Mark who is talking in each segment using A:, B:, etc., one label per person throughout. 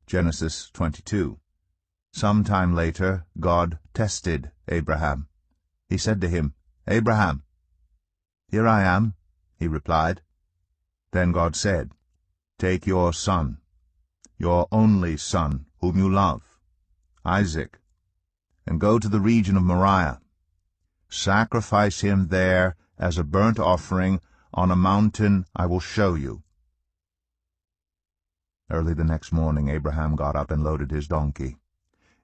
A: Genesis 22. Some time later, God tested Abraham. He said to him, "Abraham." "Here I am," he replied. Then God said, "Take your son, your only son, whom you love, Isaac, and go to the region of Moriah. Sacrifice him there as a burnt offering on a mountain I will show you." Early the next morning Abraham got up and loaded his donkey.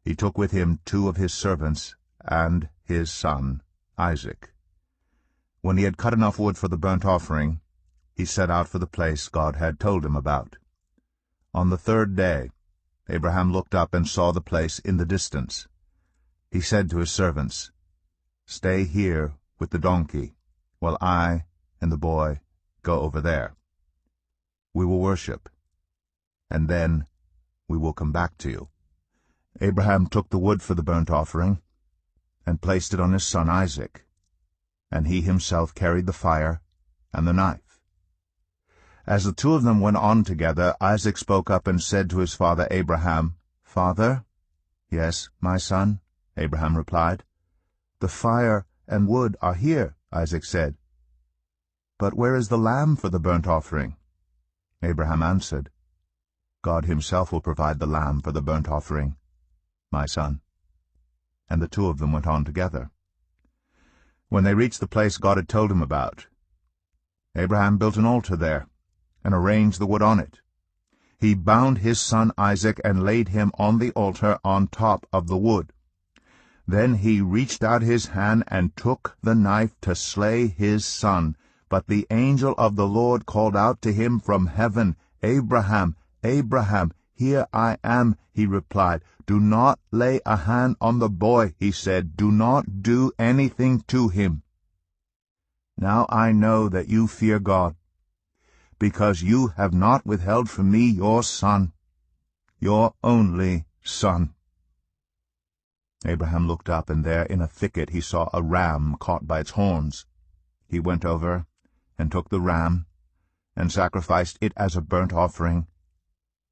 A: He took with him 2 of his servants and his son Isaac. When he had cut enough wood for the burnt offering, he set out for the place God had told him about. On the 3rd day, Abraham looked up and saw the place in the distance. He said to his servants, "Stay here with the donkey, while I and the boy go over there. We will worship, and then we will come back to you." Abraham took the wood for the burnt offering and placed it on his son Isaac, and he himself carried the fire and the knife. As the 2 of them went on together, Isaac spoke up and said to his father Abraham, "Father?" "Yes, my son," Abraham replied. "The fire and wood are here," Isaac said. "But where is the lamb for the burnt offering?" Abraham answered, "God himself will provide the lamb for the burnt offering, my son." And the 2 of them went on together. When they reached the place God had told him about, Abraham built an altar there and arranged the wood on it. He bound his son Isaac and laid him on the altar on top of the wood. Then he reached out his hand and took the knife to slay his son. But the angel of the Lord called out to him from heaven, "Abraham, Abraham." "Here I am," he replied. "Do not lay a hand on the boy," he said. "Do not do anything to him. Now I know that you fear God, because you have not withheld from me your son, your only son." Abraham looked up, and there in a thicket he saw a ram caught by its horns. He went over and took the ram and sacrificed it as a burnt offering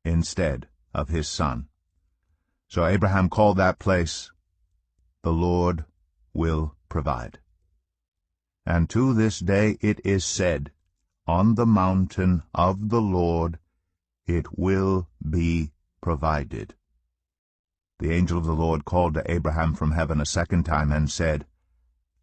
A: instead of his son. So Abraham called that place, "The Lord will provide." And to this day it is said, "On the mountain of the Lord it will be provided." The angel of the Lord called to Abraham from heaven a second time and said,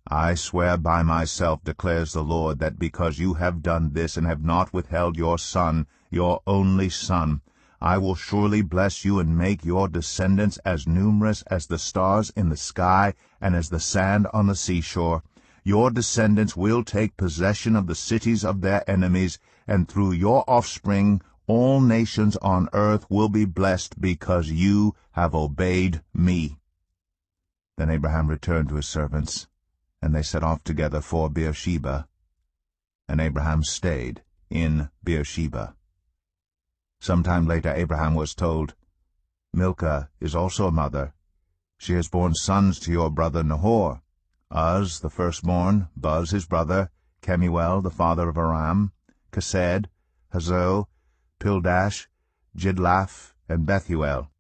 A: "I swear by myself, declares the Lord, that because you have done this and have not withheld your son, your only son, I will surely bless you and make your descendants as numerous as the stars in the sky and as the sand on the seashore. Your descendants will take possession of the cities of their enemies, and through your offspring all nations on earth will be blessed because you have obeyed me." Then Abraham returned to his servants, and they set off together for Beersheba, and Abraham stayed in Beersheba. Some time later Abraham was told, "Milcah is also a mother. She has borne sons to your brother Nahor, Uz the firstborn, Buz his brother, Kemuel the father of Aram, Kesed, Hazo, Pildash, Jidlaph, and Bethuel."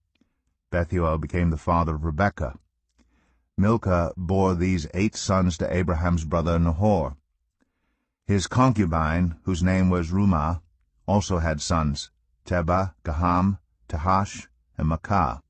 A: Bethuel became the father of Rebekah. Milcah bore these 8 sons to Abraham's brother Nahor. His concubine, whose name was Rumah, also had sons, Tebah, Gaham, Tahash, and Makkah.